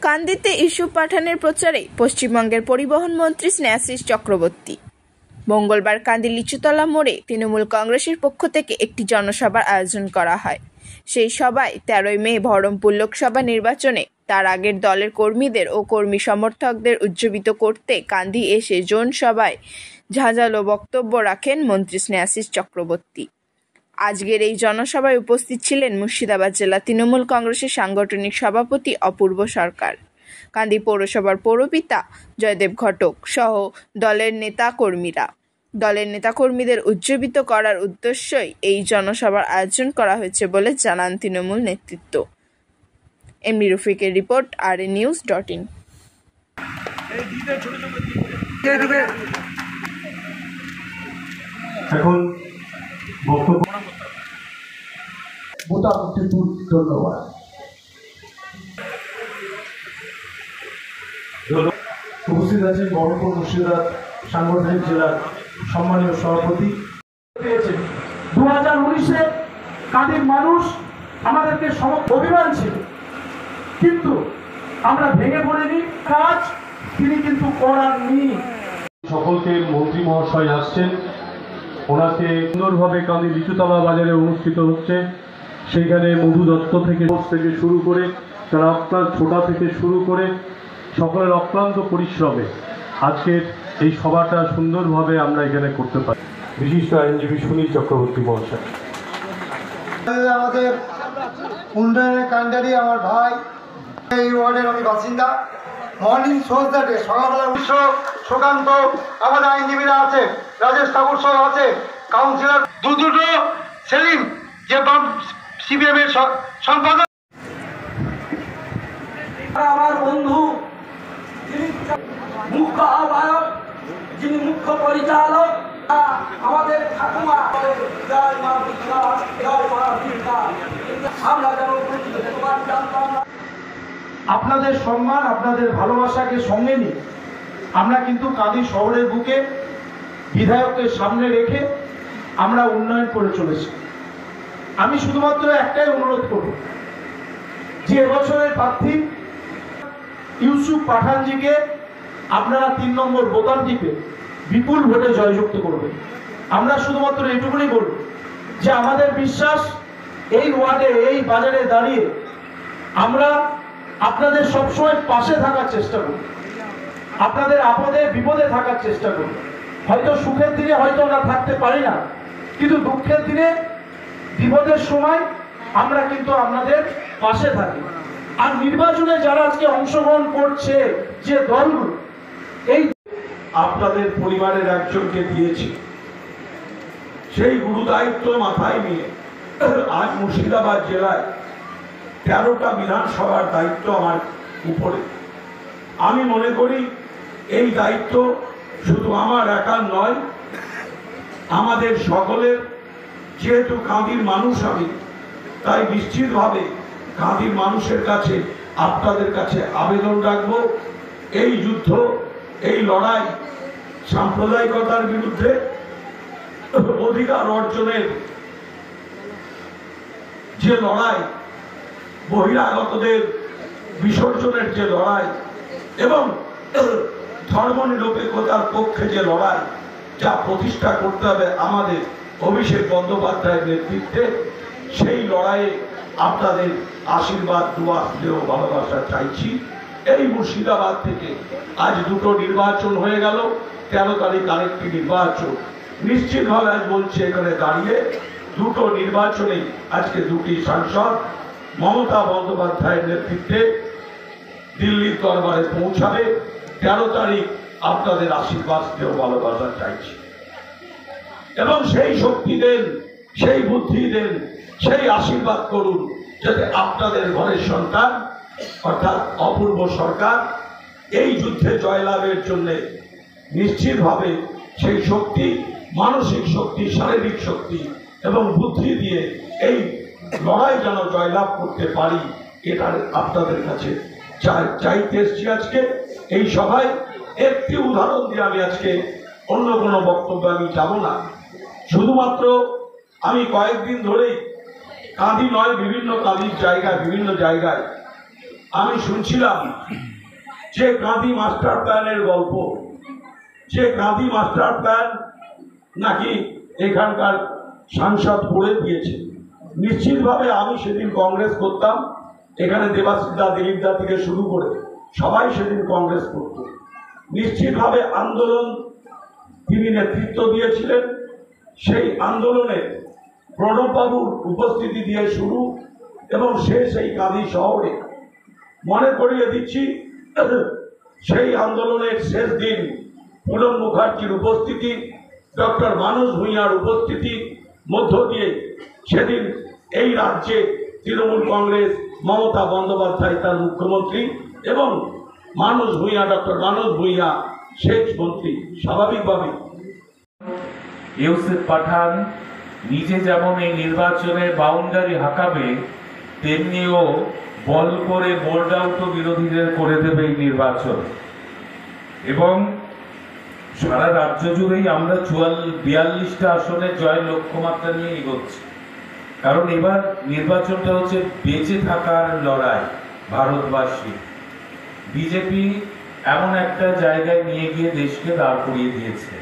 কান্দিতে ইউসুফ পাঠানের প্রচারে পশ্চিমবঙ্গের পরিবহন মন্ত্রী স্নেহাশিস চক্রবর্তী। মঙ্গলবার কান্দি লিচুতলা মোড়ে তৃণমূল কংগ্রেসের পক্ষ থেকে একটি জনসভার আয়োজন করা হয়। সেই সভায় 13ই মে বহরমপুর লোকসভা নির্বাচনে তার আগের দলের কর্মীদের ও কর্মী সমর্থকদের উজ্জীবিত করতে কান্দি এসে জোন সভায় ঝাঁঝালো বক্তব্য রাখেন মন্ত্রী স্নেহাশিস চক্রবর্তী। আজকের এই জনসভায় উপস্থিত ছিলেন মুর্শিদাবাদ জেলা তৃণমূল কংগ্রেসের সাংগঠনিক সভাপতি অপূর্ব সরকার, কান্দি পৌরসভার পৌরপিতা জয়দেব ঘটক সহ দলের নেতাকর্মীদের উজ্জীবিত করার উদ্দেশ্যেই এই জনসভার আয়োজন করা হয়েছে বলে জানান তৃণমূল নেতৃত্ব। এমডি রফিকের রিপোর্ট, RNews.in। এখন বক্তব্য ধন্যবাদ। উপস্থিত আছেন বহরমপুর মুর্শিদাবাদ সাংগঠনিক জেলার সম্মানীয় সভাপতি। 2019-এ কান্দির মানুষ আমাদেরকে অভিমান ছিল, কিন্তু আমরা ভেঙে পড়িনি। কাজ তিনি কিন্তু করাননি। সকলকে মন্ত্রী মহাশয় আসছেন, ওনাকে সুন্দরভাবে কান্দি লিচুতলা বাজারে অনুষ্ঠিত হচ্ছে। সেইখানে মধু দত্ত থেকে শুরু করে তারা আপনার ছোটা থেকে শুরু করে সকলের অক্লান্ত পরিশ্রমে আজকের এই সভাটা সুন্দরভাবে আমরা এখানে করতে পারি। বিশিষ্ট আইনজীবী সুনীল চক্রবর্তী মহাশয়, আমাদের উন্নয়নের কাণ্ডারি আমার ভাই, এই ওয়ার্ডের আমি বাসিন্দা। মর্নিং শোজ দ্য ডে, সকালবেলা সুকান্ত, আমাদের আইনজীবীরা আছে, রাজেশ ঠাকুর সহ আছে, কাউন্সিলর দুটো সেলিম যে CPM এর সম্পাদক, আমার বন্ধু যিনি মুখ্য আহ্বায়ক, যিনি মুখ্য পরিচালক, আমাদের ঠাকুমা, জয় মা বিদ্যা, জয় মা বিদ্যা। আমরা যেন জানতাম না। আপনাদের সম্মান, আপনাদের ভালোবাসাকে সঙ্গে নিয়ে আমরা কিন্তু কান্দি শহরের বুকে বিধায়ককে সামনে রেখে আমরা উন্নয়ন করে চলেছি। আমি শুধুমাত্র একটাই অনুরোধ করব যে এবছরের প্রার্থী ইউসুফ পাঠানজিকে আপনারা 3 নম্বর বোতাম টিপে বিপুল ভোটে জয়যুক্ত করবেন। আমরা শুধুমাত্র এটুকুনি বলব যে আমাদের বিশ্বাস এই ওয়ার্ডে, এই বাজারে দাঁড়িয়ে আমরা আপনাদের সবসময় পাশে থাকার চেষ্টা করি, আপনাদের আপদে বিপদে থাকার চেষ্টা করি। হয়তো সুখের দিনে হয়তো আমরা থাকতে পারি না, কিন্তু দুঃখের দিনে, বিপদের সময় আমরা কিন্তু আপনাদের পাশে থাকি। আর নির্বাচনে যারা আজকে অংশগ্রহণ করছে যে দলগুলো, এই আপনাদের পরিবারের একজনকে দিয়েছি, সেই গুরু দায়িত্ব মাথায় নিয়ে আজ মুর্শিদাবাদ জেলায় 13টা বিধানসভার দায়িত্ব আমার উপরে। আমি মনে করি এই দায়িত্ব শুধু আমার একার নয়, আমাদের সকলের। যেহেতু কান্দির মানুষ আমি, তাই নিশ্চিতভাবে কান্দির মানুষের কাছে, আপনাদের কাছে আবেদন রাখব, এই যুদ্ধ, এই লড়াই সাম্প্রদায়িকতার বিরুদ্ধে অধিকার অর্জনের যে লড়াই, বহিরাগতদের বিসর্জনের যে লড়াই এবং ধর্মনিরপেক্ষতার পক্ষে যে লড়াই, যা প্রতিষ্ঠা করতে হবে আমাদের অভিষেক বন্দ্যোপাধ্যায়ের নেতৃত্বে, সেই লড়াইয়ে আপনাদের আশীর্বাদ, দোয়া, স্নেহ, ভালোবাসা চাইছি। এই মুর্শিদাবাদ থেকে আজ 2টো নির্বাচন হয়ে গেল, 13 তারিখ আরেকটি নির্বাচন। নিশ্চিতভাবে আজ বলছি, এখানে দাঁড়িয়ে 2টো নির্বাচনে আজকে 2টি সাংসদ মমতা বন্দ্যোপাধ্যায়ের নেতৃত্বে দিল্লির দরবারে পৌঁছাবে। 13 তারিখ আপনাদের আশীর্বাদ, স্নেহ, ভালোবাসা চাইছি এবং সেই শক্তি দেন, সেই বুদ্ধি দেন, সেই আশীর্বাদ করুন, যাতে আপনাদের ঘরের সন্তান অর্থাৎ অপূর্ব সরকার এই যুদ্ধে জয়লাভের জন্য নিশ্চিতভাবে সেই শক্তি, মানসিক শক্তি, শারীরিক শক্তি এবং বুদ্ধি দিয়ে এই লড়াই যেন জয়লাভ করতে পারি, এটা আপনাদের কাছে চাইতে এসছি। আজকে এই সভায় একটি উদাহরণ দিয়ে আমি আজকে অন্য কোনো বক্তব্য আমি যাব না। শুধুমাত্র আমি কয়েকদিন ধরেই কাঁদি নয়, বিভিন্ন কাঁদির জায়গায়, বিভিন্ন জায়গায় আমি শুনছিলাম যে গান্ধী মাস্টার প্ল্যানের গল্প, যে গান্ধী মাস্টার প্ল্যান নাকি এখানকার সাংসদ করে দিয়েছে। নিশ্চিতভাবে আমি সেদিন কংগ্রেস করতাম, এখানে দেবাশিসদা, দিলীপদা থেকে শুরু করে সবাই সেদিন কংগ্রেস করত। নিশ্চিতভাবে আন্দোলন তিনি নেতৃত্ব দিয়েছিলেন। সেই আন্দোলনে প্রণববাবুর উপস্থিতি দিয়ে শুরু এবং শেষ এই কাঁদি শহরে। মনে করিয়ে দিচ্ছি, সেই আন্দোলনের শেষ দিন পুলক মুখার্জির উপস্থিতি, ডক্টর মানস ভূঁইয়ার উপস্থিতি মধ্য দিয়ে সেদিন এই রাজ্যে তৃণমূল কংগ্রেস, মমতা বন্দ্যোপাধ্যায় তার মুখ্যমন্ত্রী এবং মানস ভূঁইয়া, ডক্টর মানস ভূঁইয়া সেচ মন্ত্রী। স্বাভাবিকভাবে ইউসুফ পাঠান নিজে যেমন এই নির্বাচনের বাউন্ডারি হাঁকাবে, তেমনিও বল করে বোল্ড আউট বিরোধীদের করে দেবে এই নির্বাচন। এবং সারা রাজ্য জুড়েই আমরা 42টা আসনের জয়ের লক্ষ্যমাত্রা নিয়ে এগোচ্ছি। কারণ এবার নির্বাচনটা হচ্ছে বেঁচে থাকার লড়াই ভারতবাসী। বিজেপি এমন একটা জায়গায় নিয়ে গিয়ে দেশকে দাঁড় করিয়ে দিয়েছে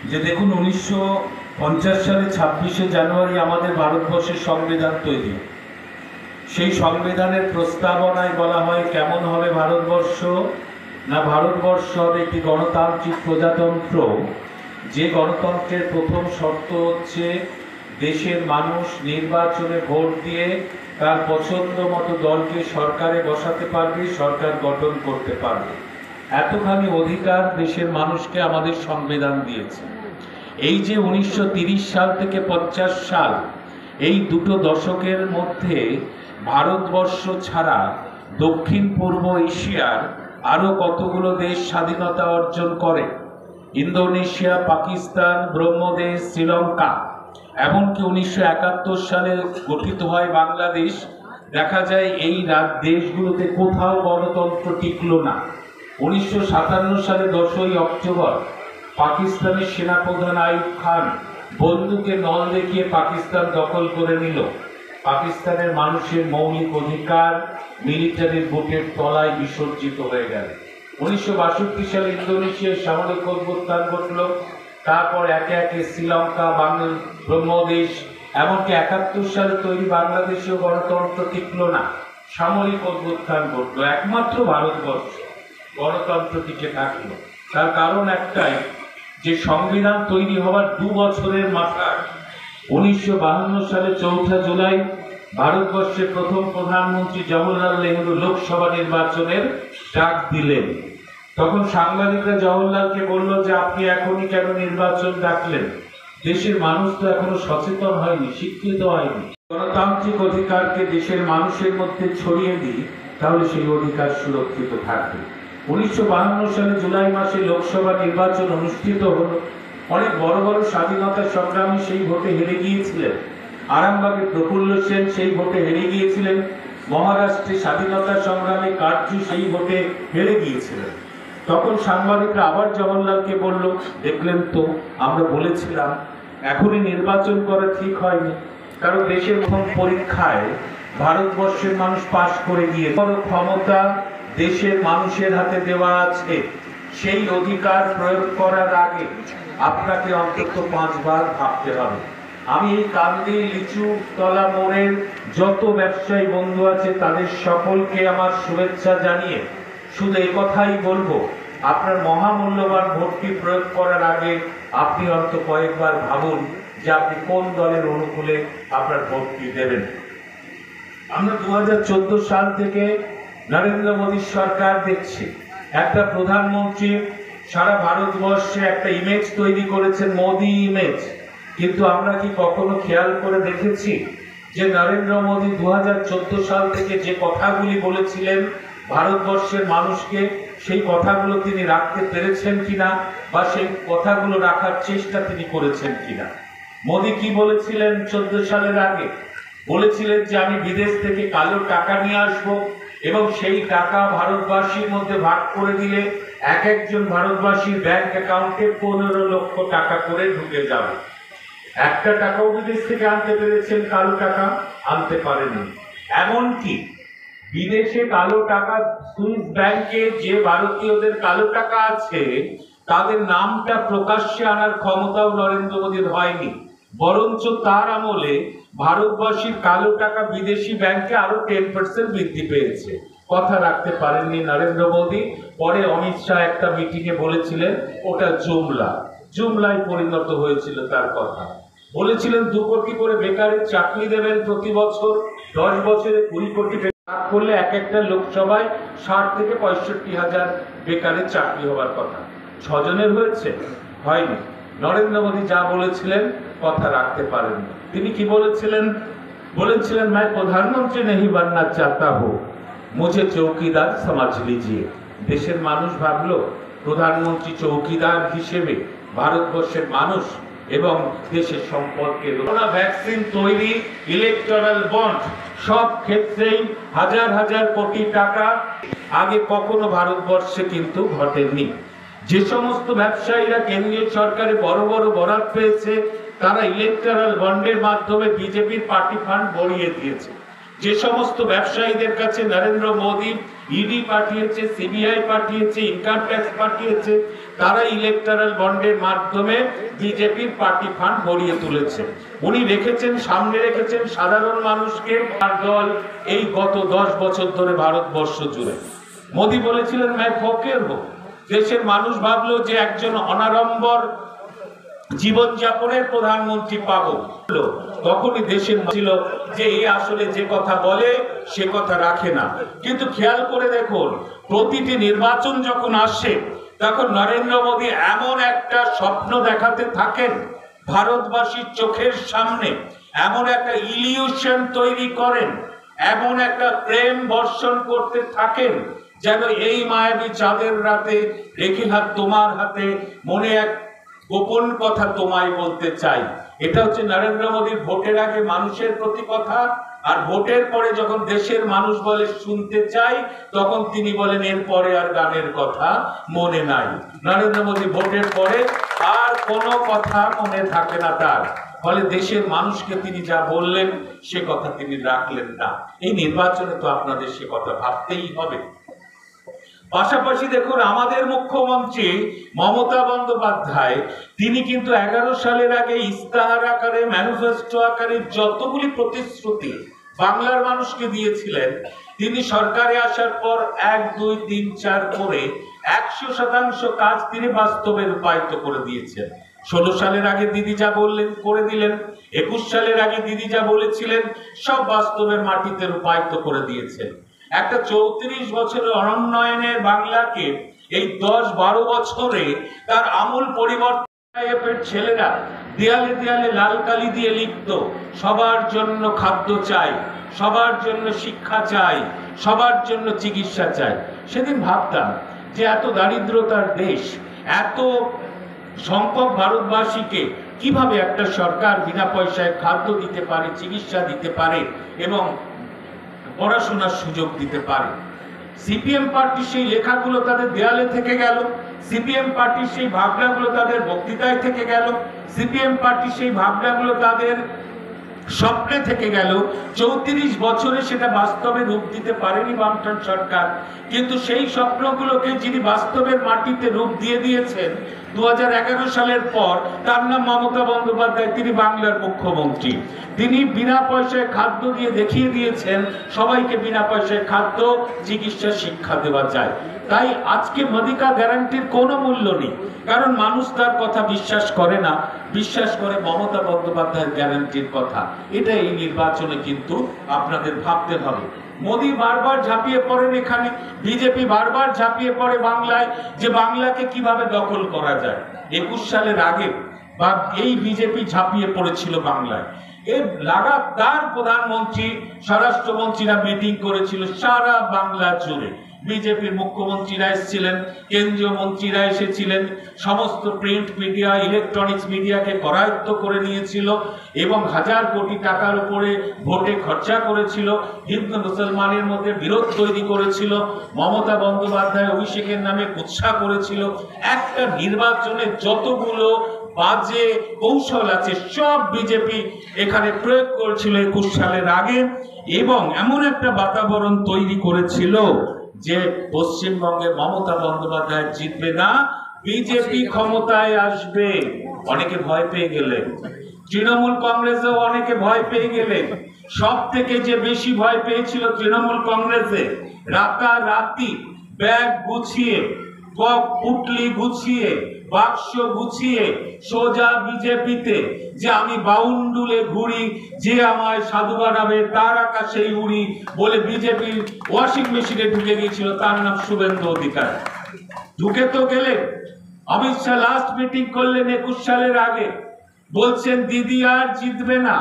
যে দেখুন, 1950 সালে 26শে জানুয়ারি আমাদের ভারতবর্ষের সংবিধান তৈরি। সেই সংবিধানের প্রস্তাবনায় বলা হয় কেমন হবে ভারতবর্ষ, না ভারতবর্ষ হবে একটি গণতান্ত্রিক প্রজাতন্ত্র, যে গণতন্ত্রের প্রথম শর্ত হচ্ছে দেশের মানুষ নির্বাচনে ভোট দিয়ে তার পছন্দ মতো দলকে সরকারে বসাতে পারবে, সরকার গঠন করতে পারবে। এতখানি অধিকার দেশের মানুষকে আমাদের সংবিধান দিয়েছে। এই যে 1930 সাল থেকে 50 সাল, এই দুটো দশকের মধ্যে ভারতবর্ষ ছাড়া দক্ষিণ পূর্ব এশিয়ার আরো কতগুলো দেশ স্বাধীনতা অর্জন করে। ইন্দোনেশিয়া, পাকিস্তান, ব্রহ্মদেশ, শ্রীলঙ্কা, এমনকি 1971 সালে গঠিত হয় বাংলাদেশ। দেখা যায় এই দেশগুলোতে কোথাও গণতন্ত্র টিকল না। 1957 সালে 10ই অক্টোবর পাকিস্তানের সেনাপ্রধান আইয়ুব খান বন্দুকে নল দেখিয়ে পাকিস্তান দখল করে নিল। পাকিস্তানের মানুষের মৌলিক অধিকার মিলিটারির বুটের তলায় বিসর্জিত হয়ে গেল। 1962 সালে ইন্দোনেশিয়ার সামরিক অভ্যুত্থান ঘটল। তারপর একে একে শ্রীলঙ্কা, ব্রহ্মদেশ, এমনকি 71 সালে তৈরি বাংলাদেশেও গণতন্ত্র টিকল না, সামরিক অভ্যুত্থান ঘটল। একমাত্র ভারতবর্ষ গণতন্ত্র টিকে থাকলো। তার কারণ একটাই, যে সংবিধান তৈরি হওয়ার 2 বছরের মাথায় 1952 সালে 4 জুলাই ভারতবর্ষের প্রথম প্রধানমন্ত্রী জওহরলাল নেহরু লোকসভা নির্বাচনের ডাক দিলেন। তখন সাংবাদিকরা জওহরলালকে বলল যে আপনি এখনই কেন নির্বাচন ডাকলেন? দেশের মানুষ তো এখনো সচেতন হয়নি, শিক্ষিত হয়নি। গণতান্ত্রিক অধিকারকে দেশের মানুষের মধ্যে ছড়িয়ে দিই, তাহলে সেই অধিকার সুরক্ষিত থাকবে। 1952 সালে জুলাই মাসে লোকসভা নির্বাচন অনুষ্ঠিত হলো। অনেক বড় বড় স্বাধীনতা সংগ্রামী সেই ভোটে হেরে গিয়েছিলেন। আরামবাগে প্রফুল্ল সেন সেই ভোটে হেরে গিয়েছিলেন। মহারাষ্ট্রে স্বাধীনতা সংগ্রামী কারজু সেই ভোটে হেরে গিয়েছিলেন। তখন সাংবাদিকরা আবার জওহরলালকে বলল, দেখলেন তো আমরা বলেছিলাম এখনই নির্বাচন করা ঠিক হয়নি, কারণ দেশের প্রথম পরীক্ষায় ভারতবর্ষের মানুষ পাশ করে গিয়ে বড় ক্ষমতা দেশের মানুষের হাতে দেওয়া আছে। সেই অধিকার প্রয়োগ করার আগে আপনাকে অন্তত 5 বার ভাবতে হবে। আমি এই কান্দি লিচু তলা মোড়ের যত ব্যবসায়ী বন্ধু আছে তাদের সকলকে আমার শুভেচ্ছা জানিয়ে শুধু এই কথাই বলবো, আপনার মহামূল্যবান ভোটটি প্রয়োগ করার আগে আপনি অন্তত কয়েকবার ভাবুন যে আপনি কোন দলের অনুকূলে আপনার ভোটটি দেবেন। আমরা 2014 সাল থেকে নরেন্দ্র মোদীর সরকার দেখছি। একটা প্রধানমন্ত্রী সারা ভারতবর্ষে একটা ইমেজ তৈরি করেছেন, মোদী ইমেজ। কিন্তু আমরা কি কখনো খেয়াল করে দেখেছি যে নরেন্দ্র মোদী 2014 সাল থেকে যে কথাগুলি বলেছিলেন ভারতবর্ষের মানুষকে, সেই কথাগুলো তিনি রাখতে পেরেছেন কিনা, বা সেই কথাগুলো রাখার চেষ্টা তিনি করেছেন কিনা? মোদী কি বলেছিলেন 14 সালের আগে? বলেছিলেন যে আমি বিদেশ থেকে কালো টাকা নিয়ে আসবো এবং সেই টাকা ভারতবাসীর মধ্যে ভাগ করে দিলে এক একজন ভারতবাসীর ব্যাংক অ্যাকাউন্টে 15 লক্ষ টাকা করে ঢুকে যাবে। একটা টাকাও বিদেশ থেকে আনতে পেরেছেন? কালো টাকা আনতে পারেননি। এমনকি বিদেশে কালো টাকা, সুইস ব্যাংকে যে ভারতীয়দের কালো টাকা আছে তাদের নামটা প্রকাশ্যে আনার ক্ষমতাও নরেন্দ্র মোদীর হয়নি, বরঞ্চ তার আমলে ভারতবর্ষের কালো টাকা বিদেশি ব্যাংকে আরো 10% বৃদ্ধি পেয়েছে। কথা রাখতে পারেননি নরেন্দ্র মোদী। পরে অমিত শাহ একটা মিটিংয়ে বলেছিলেন ওটা জুমলায় পরিণত হয়েছিল। তার কথা বলেছিলেন 2 কোটি করে বেকারের চাকরি দেবেন প্রতি বছর, 10 বছরে 20 কোটি ভাগ করলে এক একটা লোকসভায় 60 থেকে 65 হাজার বেকারের চাকরি হওয়ার কথা। 6 জনের হয়েছে? হয়নি। নরেন্দ্র মোদী যা বলেছিলেন কথা রাখতে পারেননি। তিনি কি বলেছিলেন? বলেছিলেন मैं प्रधानमंत्री नहीं बनना चाहता हूँ, मुझे चौकीदार समझ लीजिए। দেশের মানুষ ভাবলো প্রধানমন্ত্রী চৌকিদার হিসেবে ভারতবর্ষের মানুষ এবং দেশের সম্পদকে, করোনা ভ্যাকসিন তৈরি, ইলেকটরাল বন্ড, সব ক্ষেত্রেই হাজার হাজার কোটি টাকা আগে কখনো ভারতবর্ষে কিন্তু ঘটেনি। যে সমস্ত ব্যবসায়ীরা কেন্দ্রীয় সরকারে বড় বড় বরাদ পেয়েছে তারা ইলেকটরাল বন্ডের মাধ্যমে বিজেপির পার্টি ফান্ড বড়িয়ে দিয়েছে। যে সমস্ত ব্যবসায়ীদের কাছে নরেন্দ্র মোদী ইডি পাঠিয়েছে, সিবিআই পাঠিয়েছে, ইনকাম ট্যাক্স পাঠিয়েছে, তারা ইলেকটরাল বন্ডের মাধ্যমে বিজেপির পার্টি ফান্ড ভরিয়ে তুলেছে। উনি সামনে রেখেছেন সাধারণ মানুষকে। তার দল এই গত 10 বছর ধরে ভারতবর্ষ জুড়ে, মোদী বলেছিলেন मैं ফকির হো। দেশের মানুষ ভাবলো যে একজন অনাড়ম্বর জীবনযাপনের প্রধানমন্ত্রী পাবো। তখনই দেশের ছিল যে এই আসলে যে কথা বলে সে কথা রাখে না। কিন্তু খেয়াল করে দেখুন, প্রতিটি নির্বাচন যখন আসে তখন নরেন্দ্র মোদী এমন একটা স্বপ্ন দেখাতে থাকেন ভারতবাসীর চোখের সামনে, এমন একটা ইলিউশন তৈরি করেন, এমন একটা প্রেম বর্ষণ করতে থাকেন যেন এই মায়াবী চাঁদের রাতে রেখে হাত তোমার হাতে, মনে এক গোপন কথা তোমায় বলতে চাই। এটা হচ্ছে নরেন্দ্র মোদীর ভোটের আগে মানুষের প্রতি কথা, আর ভোটের পরে যখন দেশের মানুষ বলে শুনতে চাই তখন তিনি বলেন এরপরে আর গানের কথা মনে নাই। নরেন্দ্র মোদী ভোটের পরে আর কোনো কথা মনে থাকে না তার, ফলে দেশের মানুষকে তিনি যা বললেন সে কথা তিনি রাখলেন না। এই নির্বাচনে তো আপনাদের সে কথা ভাবতেই হবে। পাশাপাশি দেখুন, আমাদের মুখ্যমন্ত্রী মমতা বন্দ্যোপাধ্যায় তিনি কিন্তু 11 সালের আগে ইস্তাহার আকারে, ম্যানিফেস্টো আকারে যতগুলি প্রতিশ্রুতি বাংলার মানুষকে দিয়েছিলেন, তিনি সরকারে আসার পর 1, 2, 3, 4 করে 100% কাজ তিনি বাস্তবে রূপায়িত করে দিয়েছেন। 16 সালের আগে দিদি যা বললেন করে দিলেন, 21 সালের আগে দিদি যা বলেছিলেন সব বাস্তবের মাটিতে রূপায়িত করে দিয়েছেন। একটা 34 বছরের অনুন্নয়নের বাংলাকে এই 10-12 বছরে তার আমূল পরিবর্তন। ছেলেরা দেয়ালে দেয়ালে লাল কালি দিয়ে লিখত সবার জন্য খাদ্য চাই, সবার জন্য শিক্ষা চাই, সবার জন্য চিকিৎসা চাই। সেদিন ভাবতাম যে এত দারিদ্রতার দেশ, এত সংখ্যক ভারতবাসীকে কিভাবে একটা সরকার বিনা পয়সায় খাদ্য দিতে পারে, চিকিৎসা দিতে পারে এবং পড়াশোনার সুযোগ দিতে পারে। সিপিএম পার্টির সেই লেখাগুলো তাদের দেয়ালে থেকে গেল, সিপিএম পার্টির সেই ভাবনাগুলো তাদের বক্তৃতায় থেকে গেল, সিপিএম পার্টির সেই ভাবনাগুলো তাদের স্বপ্নে থেকে গেল। 34 বছরে সেটা বাস্তবে রূপ দিতে পারেনি বামফ্রন্ট সরকার, কিন্তু সেই স্বপ্নগুলোকে যিনি বাস্তবের মাটিতে রূপ দিয়ে দিয়েছেন 2011 সালের পর, তার নাম মমতা বন্দ্যোপাধ্যায়। তিনি বাংলার মুখ্যমন্ত্রী। তিনি বিনা পয়সায় খাদ্য দিয়ে দেখিয়ে দিয়েছেন সবাইকে বিনা পয়সায় খাদ্য, চিকিৎসা, শিক্ষা দেওয়া যায়। তাই আজকে মোদিকা গ্যারান্টির কোনো মূল্য নেই, কারণ মানুষ তার কথা বিশ্বাস করে না, বিশ্বাস করে মমতা বন্দ্যোপাধ্যায়ের গ্যারান্টির কথা। এটা এই নির্বাচনে কিন্তু আপনাদের ভাবতে হবে। মোদী বারবার ঝাঁপিয়ে পড়েন এখানে, বিজেপি বারবার ঝাঁপিয়ে পড়ে বাংলায়, যে বাংলাকে কিভাবে দখল করা যায়। 21 সালের আগে বা এই বিজেপি ঝাঁপিয়ে পড়েছিল বাংলায়। এর লাগাতার প্রধানমন্ত্রী, স্বরাষ্ট্রমন্ত্রীরা মিটিং করেছিল সারা বাংলা জুড়ে। বিজেপির মুখ্যমন্ত্রীরা এসেছিলেন, কেন্দ্রীয় মন্ত্রীরা এসেছিলেন, সমস্ত প্রিন্ট মিডিয়া, ইলেকট্রনিক্স মিডিয়াকে করায়ত্ত করে নিয়েছিল এবং 1000 কোটি টাকার উপরে ভোটে খরচা করেছিল। হিন্দু মুসলমানের মধ্যে বিরোধ তৈরি করেছিল। মমতা বন্দ্যোপাধ্যায় অভিষেকের নামে কুৎসা করেছিল। একটা নির্বাচনে যতগুলো বাজে কৌশল আছে সব বিজেপি এখানে প্রয়োগ করেছিল 21 সালের আগে, এবং এমন একটা বাতাবরণ তৈরি করেছিল যে পশ্চিমবঙ্গে মমতা বন্দ্যোপাধ্যায় জিতবে না, বিজেপি ক্ষমতায় আসবে। অনেকে ভয় পেয়ে গেলেন, তৃণমূল কংগ্রেসেও অনেকে ভয় পেয়ে গেলেন। সব থেকে যে বেশি ভয় পেয়েছিল তৃণমূল কংগ্রেসে, রাতারাতি ব্যাগ গুছিয়ে, পুটলি গুছিয়ে, বাক্স গুছিয়ে সোজা বিজেপিতে, যে আমি বাউন্ডুলে ঘুরি, যে আমায় সাধু বানাবে তার আকাশেই উড়ি বলে বিজেপির ওয়াশিং মেশিনে ঢুকে গিয়েছিল। তার নাম শুভেন্দু অধিকারী। ঢুকে তো গেলেন। অমিত শাহ লাস্ট মিটিং করলেন 21 সালের আগে, বলছেন দিদি আর জিতবে না,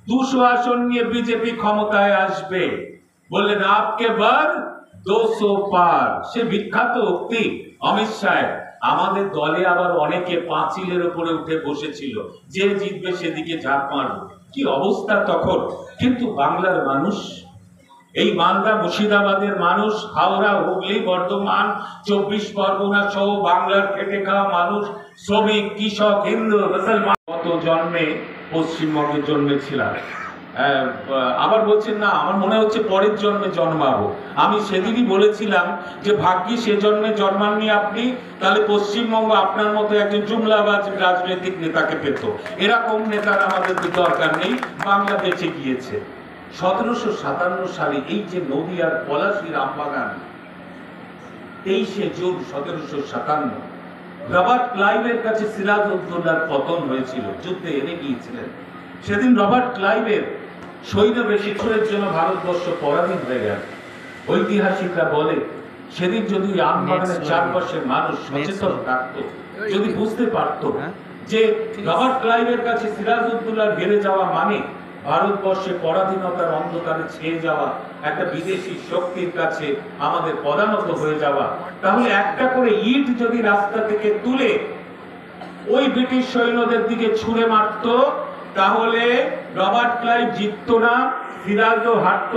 200 আসন নিয়ে বিজেপি ক্ষমতায় আসবে। বললেন আপকে বার 200 পার। সে বিখ্যাত উক্তি অমিত শাহ। আমাদের দলে আবার অনেকে পাঁচিলের উপরে উঠে বসেছিল, যে জিতবে সেদিকে ঝাঁপ মারবে। কি অবস্থা তখন! কিন্তু বাংলার মানুষ, এই মালদা মুর্শিদাবাদের মানুষ, হাওড়া, হুগলি, বর্ধমান, 24 পরগনা সহ বাংলার খেটে খাওয়া মানুষ, শ্রমিক, কৃষক, হিন্দু, মুসলমান, কত জন্মে পশ্চিমবঙ্গে জন্মেছিলাম। আবার বলছেন না, আমার মনে হচ্ছে পরের জন্মে জন্মাবো। আমি সেদিনই বলেছিলাম যে ভাগ্যি সে জন্মে জন্মাননি আপনি, তাহলে পশ্চিমবঙ্গ আপনার মতো একজন জুমলাবাজ রাজনৈতিক নেতাকে পেত। এরকম নেতার আমাদের দরকার নেই, বাংলা বেঁচে গিয়েছে। 1757 সালে এই যে নদিয়ার পলাশীর আমবাগান, 23 জুন 1757 রবার্ট ক্লাইভের কাছে সিরাজউদ্দৌলার পতন হয়েছিল, যুদ্ধে হেরে গিয়েছিলেন। সেদিন রবার্ট ক্লাইভের সৈন্যবেশী ছোড়ের জন্য ভারতবর্ষ পরাধীন হয়ে গেল। ঐতিহাসিকরা বলে সেদিন যদি আমবাগানের চারপাশের মানুষ সচেতন থাকতো, যদি বুঝতে পারত যে রবার্ট ক্লাইভের কাছে সিরাজউদ্দৌলার হেরে যাওয়া মানে ভারতবর্ষে পরাধীনতার অন্ধকারে ছেয়ে যাওয়া, একটা বিদেশি শক্তির কাছে আমাদের পদানত হয়ে যাওয়া, তাহলে একটা করে ইট যদি রাস্তা থেকে তুলে ওই ব্রিটিশ সৈন্যদের দিকে ছুঁড়ে মারত, তাহলে রবার্ট ক্লাইভ জিততো না, সিরাজও হারতো।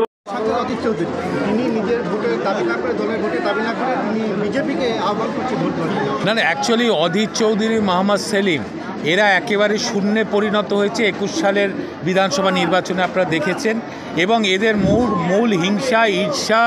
অধীর চৌধুরী তিনি নিজের ভোটের দাবি না করে, দলের ভোটের দাবি না করে তিনি বিজেপিকে আহ্বান করছে ভোট দেওয়ার। না, অ্যাকচুয়ালি অধীর চৌধুরী, মোহাম্মদ সেলিম এরা একেবারে শূন্যে পরিণত হয়েছে 21 সালের বিধানসভা নির্বাচনে, আপনারা দেখেছেন। এবং এদের মূল হিংসা, ঈর্ষা,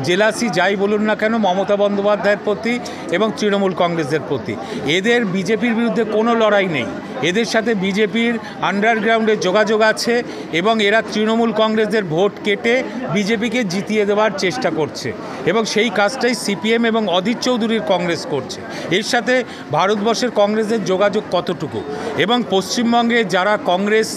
জেলাসি যাই বলুন না কেন মমতা বন্দ্যোপাধ্যায়ের প্রতি এবং তৃণমূল কংগ্রেসের প্রতি। এদের বিজেপির বিরুদ্ধে কোনো লড়াই নেই, এদের সাথে বিজেপির আন্ডারগ্রাউন্ডে যোগাযোগ আছে এবং এরা তৃণমূল কংগ্রেসের ভোট কেটে বিজেপিকে জিতিয়ে দেওয়ার চেষ্টা করছে, এবং সেই কাজটাই সিপিএম এবং অধীর চৌধুরীর কংগ্রেস করছে। এর সাথে ভারতবর্ষের কংগ্রেসের যোগাযোগ কতটুকু, এবং পশ্চিমবঙ্গে যারা কংগ্রেস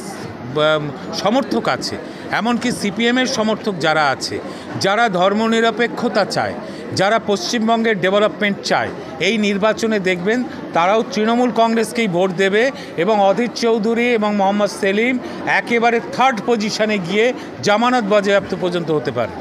সমর্থক আছে, এমনকি সিপিএমের সমর্থক যারা আছে, যারা ধর্মনিরপেক্ষতা চায়, যারা পশ্চিমবঙ্গের ডেভেলপমেন্ট চায়, এই নির্বাচনে দেখবেন তারাও তৃণমূল কংগ্রেসকেই ভোট দেবে, এবং অধীর চৌধুরী এবং মোহাম্মদ সেলিম একেবারে থার্ড পজিশনে গিয়ে জামানত বাজেয়াপ্ত পর্যন্ত হতে পারে।